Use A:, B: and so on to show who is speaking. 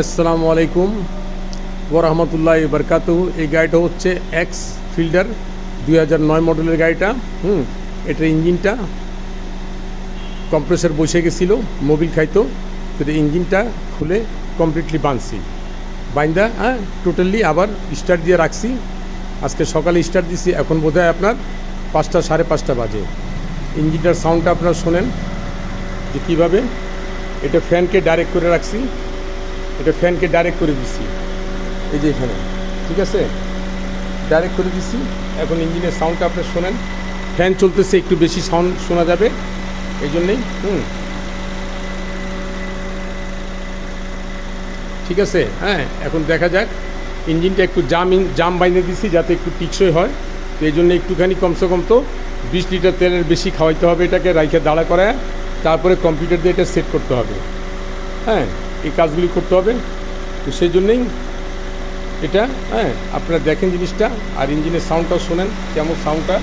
A: আসসালামু আলাইকুম ওরহমতুল্লাহি বারকাতুহু। এই গাড়িটা হচ্ছে এক্স ফিল্ডার 2009 মডেলের গাড়িটা। এটার ইঞ্জিনটা কম্প্রেসর বসে গেছিলো, মোবিল খাইতো, তো ইঞ্জিনটা খুলে কমপ্লিটলি বাঁধছি, বাইন্দা টোটালি আবার স্টার্ট দিয়ে রাখছি। আজকে সকালে স্টার্ট দিছি, এখন বোধহয় আপনার 5টা সাড়ে 5টা বাজে। ইঞ্জিনটার সাউন্ডটা আপনারা শোনেন যে কীভাবে। এটা ফ্যানকে ডাইরেক্ট করে রাখছি, এটা ফ্যানকে ডাইরেক্ট করে দিচ্ছি, এই যে এখানে, ঠিক আছে, ডাইরেক্ট করে দিচ্ছি। এখন ইঞ্জিনের সাউন্ডটা আপনি শোনেন, ফ্যান চলতেছে, একটু বেশি সাউন্ড শোনা যাবে এই জন্যেই। ঠিক আছে, এখন দেখা যাক। ইঞ্জিনটা একটু জাম বাইনে দিচ্ছি যাতে একটু টিকসই হয়, তো এই জন্য একটুখানি কমসে কম তো 20 লিটার তেলের বেশি খাওয়াইতে হবে এটাকে, রাইখে দাঁড়া করায়, তারপরে কম্পিউটার দিয়ে এটা সেট করতে হবে। এই কাজগুলি করতে হবে, তো সেই জন্যেই এটা। আপনারা দেখেন জিনিসটা, আর ইঞ্জিনের সাউন্ডটাও শোনেন কেমন সাউন্ডটা।